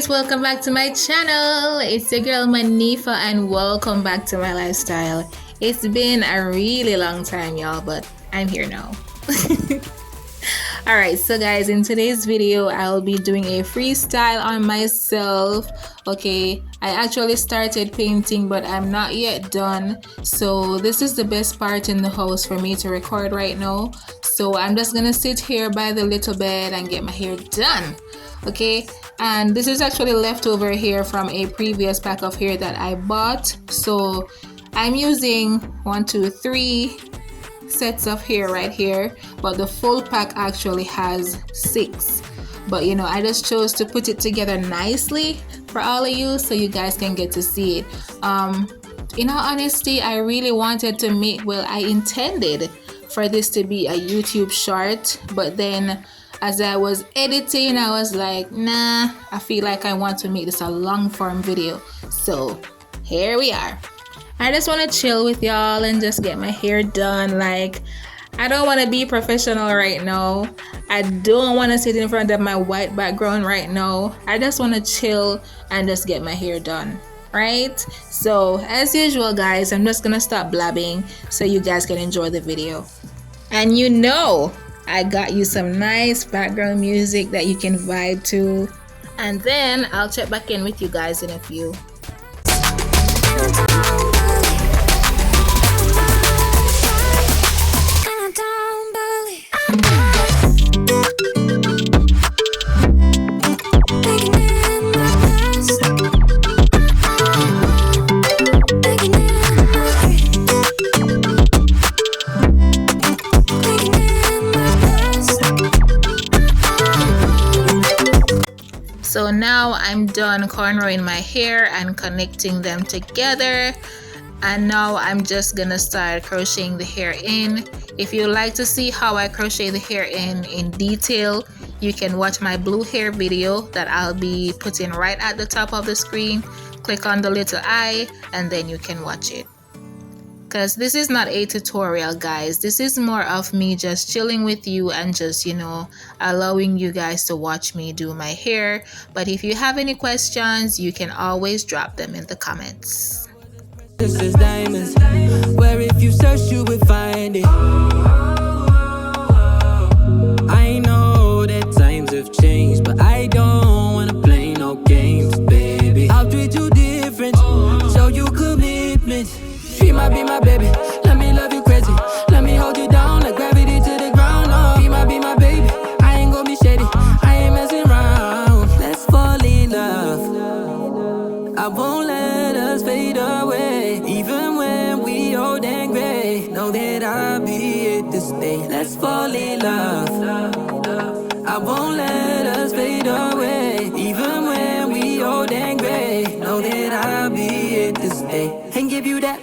guys, welcome back to my channel. It's your girl Manifa and welcome back to my lifestyle. It's been a really long time, y'all, but I'm here now. Alright, so guys, in today's video I'll be doing a freestyle on myself. Okay, I actually started painting but I'm not yet done, so this is the best part in the house for me to record right now. So I'm just gonna sit here by the little bed and get my hair done. Okay, and this is actually leftover hair from a previous pack of hair that I bought. So I'm using 3 sets of hair right here, but the full pack actually has 6. But you know, I just chose to put it together nicely for all of you so you guys can get to see it. In all honesty, I really wanted to make, well, I intended for this to be a YouTube short, but then as I was editing, I was like, nah, I feel like I want to make this a long form video. So here we are. I just want to chill with y'all and just get my hair done. Like, I don't want to be professional right now. I don't want to sit in front of my white background right now. I just want to chill and just get my hair done, right? So as usual, guys, I'm just gonna stop blabbing so you guys can enjoy the video. And you know, I got you some nice background music that you can vibe to, and then I'll check back in with you guys in a few. So now I'm done cornrowing my hair and connecting them together, and now I'm just gonna start crocheting the hair in. If you like to see how I crochet the hair in detail, you can watch my blue hair video that I'll be putting right at the top of the screen. Click on the little eye and then you can watch it. Because this is not a tutorial, guys. This is more of me just chilling with you and just, you know, allowing you guys to watch me do my hair. But if you have any questions, you can always drop them in the comments. This is diamonds, where if you search you will find it. I know that times have changed, but I don't wanna play no games, baby. I'll treat you different, show you commitment. She might be my baby, let me love you crazy. Let me hold you down like gravity to the ground. Oh, be my baby, I ain't gonna be shady, I ain't messing around. Let's fall in love, I won't let us fade away. Even when we old and gray, know that I'll be here to stay. Let's fall in love, I won't let us fade away. Even when we old and gray, know that I'll be here to stay. And give you that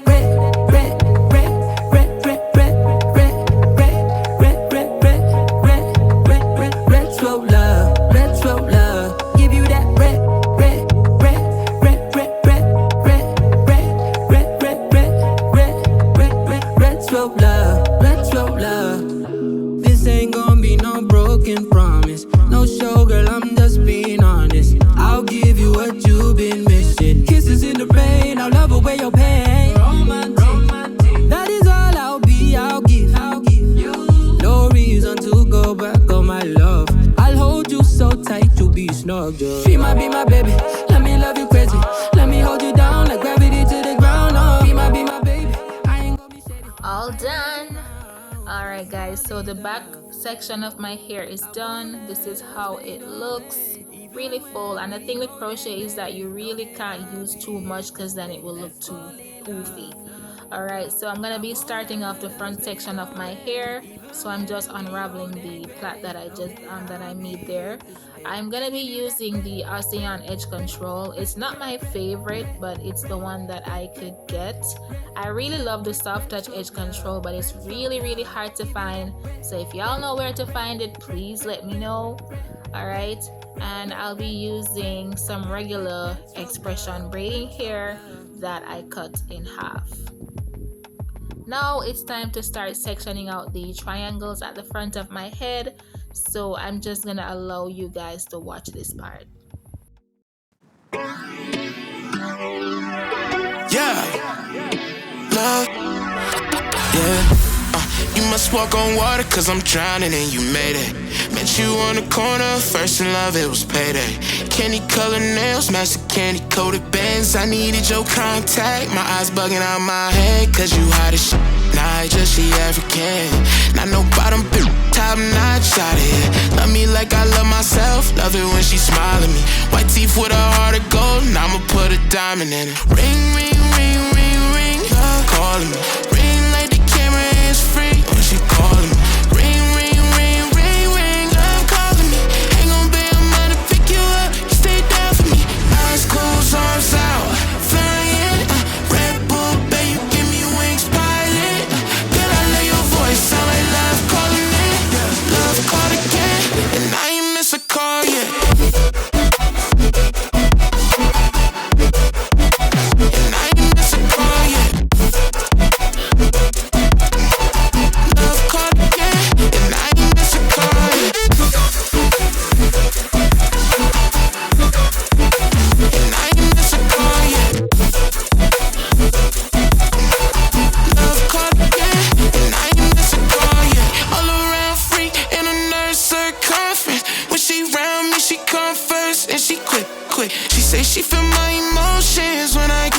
retro love, retro love. Give you that retro love, retro love. This ain't gonna be no broken promise, no show, girl, I'm just being honest. I'll give you what you've been missing. Kisses in the rain, I'll love away your pain. Romantic, that is all I'll be, I'll give you. No reason to go back on my love. I'll hold you so tight to be snug, girl. She might be my baby, let me love you crazy. Let me hold you down like gravity to the ground. Oh, be my baby, I ain't gonna be shady. All done. Alright guys, so the back section of my hair is done. This is how it looks, really full. And the thing with crochet is that you really can't use too much because then it will look too goofy. Alright, so I'm gonna be starting off the front section of my hair. So I'm just unraveling the plait that I made there. I'm gonna be using the ASEAN edge control. It's not my favorite, but it's the one that I could get. I really love the soft touch edge control, but it's really hard to find. So if y'all know where to find it, please let me know. Alright, and I'll be using some regular expression braiding hair that I cut in half. Now it's time to start sectioning out the triangles at the front of my head. So I'm just gonna allow you guys to watch this part. Yeah, love, yeah. You must walk on water, cause I'm drowning and you made it. Met you on the corner, first in love, it was payday. Candy colored nails, match the candy coated bands. I needed your contact, my eyes bugging out my head, cause you hot as shit. Nah, just she African. Not no bottom bitch, top notch out of here. Love me like I love myself, love it when she smile at me. White teeth with a heart of gold, and I'ma put a diamond in it. Ring, ring, ring, ring, ring, love calling me. Ring like the camera is free when she calling me. Ring, ring, ring, ring, ring, love calling me. Ain't gon' be a man to pick you up, you stay down for me. Eyes closed, arms out, flying. Red Bull, babe, you give me wings, pilot. Girl, I know your voice, sound like love calling me. Love called again, and I ain't miss a call yet. And I ain't miss a call yet. Love called again, and I ain't miss a call yet. And I ain't miss a call yet. Love called again, and I ain't miss a call yet. All around freak in a nurse circumference. When she round me, she come first, and she quick. She say she feel my emotions when I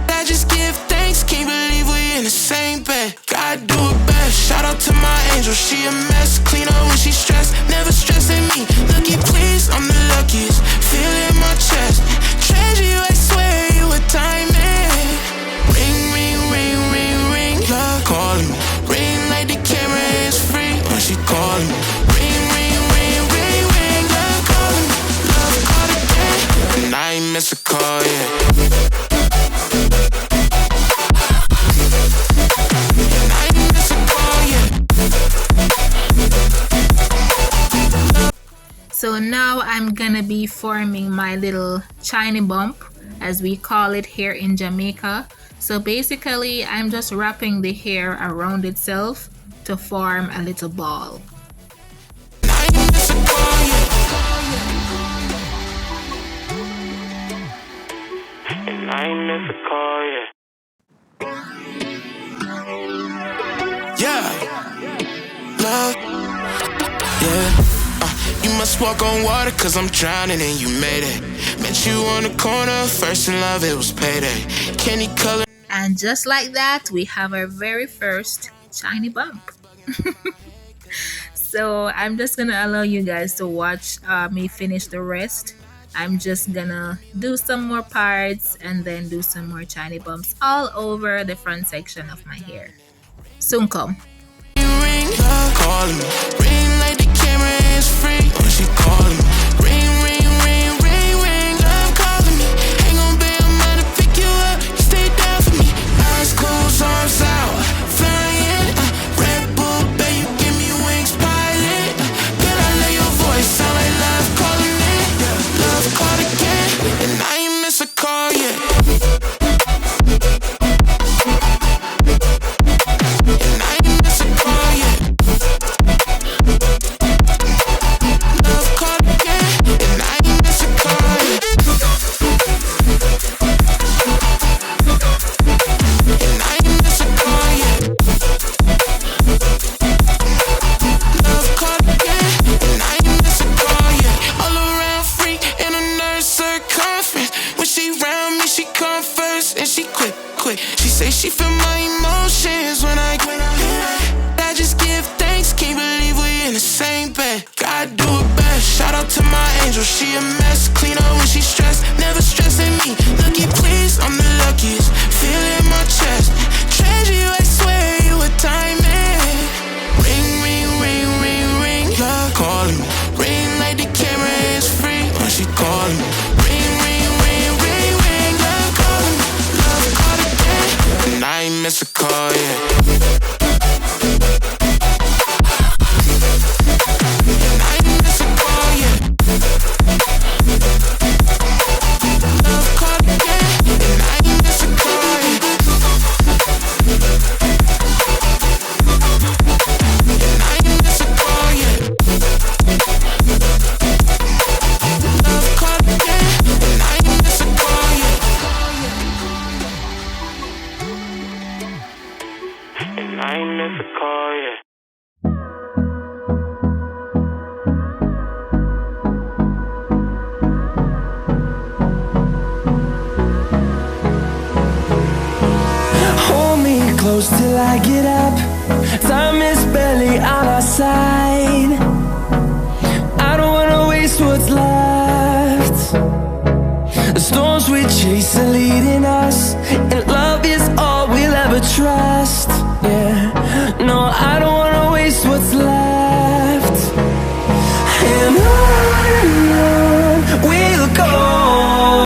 I just give thanks, can't believe we in the same bed. God do it best, shout out to my angel, she a mess. Clean up when she stressed, never stressing me. Lucky please, I'm the luckiest, feel it in my chest. Treasure you, I swear you a diamond. Ring, ring, ring, ring, ring, love calling me. Ring like the camera is free when she calling me. Ring, ring, ring, ring, ring, love calling me. Love called again, and I ain't miss a call yet. And I ain't miss a call yet. So now I'm gonna be forming my little chiny bump, as we call it here in Jamaica. So basically I'm just wrapping the hair around itself to form a little ball. And I ain't miss a call yet. And I ain't miss a call yet. Yeah, love, yeah. You must walk on water, cause I'm drowning and you made it. Met you on the corner, first in love, it was payday. Candy color. And just like that, we have our very first chiny bump. So I'm just gonna allow you guys to watch me finish the rest. I'm just gonna do some more parts and then do some more chiny bumps all over the front section of my hair. Soon come. Ring, love calling me. Ring like the camera is free when she calling me. Ring, ring, ring, ring, ring, love calling me. Ain't gon' be a man to pick you up, you stay down for me. Eyes closed, arms out, flying. Red Bull, babe, you give me wings, pilot. Girl, I know your voice, sound like love calling me. Love called again, and I ain't miss a call yet. And I ain't miss a call yet. Love called again, and I ain't miss a call yet. And I ain't miss a call yet. Love called again, and I ain't miss a call yet. All around freak in a nurse circumference. When she round me, she come first, and she quick. She say she feel my emotions when I just give thanks, can't believe we in the same bed. God do it best, shout out to my angel, she a mess. Clean up when she stressed, never stressing me. Lucky please, I'm the luckiest, feel it in my chest. Treasure you, I swear you a diamond. Ring, ring, ring, ring, ring, love calling me. Ring like the camera is free when she calling me. Ring, ring, ring, ring, ring, love calling me. Love called again, and I ain't miss a call yet. And I ain't miss a call yet. I ain't miss a call yet. Hold me close till I get up. Time is barely on our side. I don't wanna waste what's left. The storms we chase are leading us, and love is all we'll ever trust. Yeah, no, I don't wanna waste what's left. And on we'll go.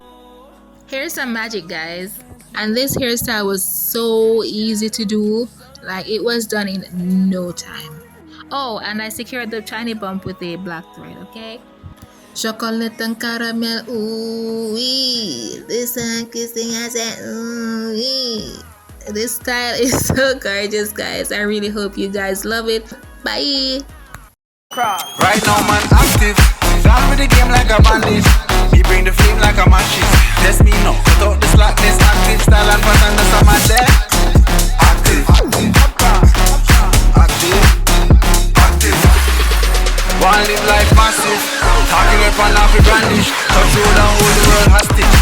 Here's some magic, guys. And this hairstyle was so easy to do. Like, it was done in no time. Oh, and I secured the chiny bump with a black thread, okay? Chocolate and caramel, ooh wee. This one kissing, I said, ooh wee. This style is so gorgeous, guys. I really hope you guys love it. Bye. Right now, man, active. Down with the game like a bandit. Me bring the flame like a matches. That's me no. Cut out the slackness. Active style and pattern. That's a man there. Active. Active. Active. One live life massive. Talking up and off the brandish. Touch road and hold the world hostage.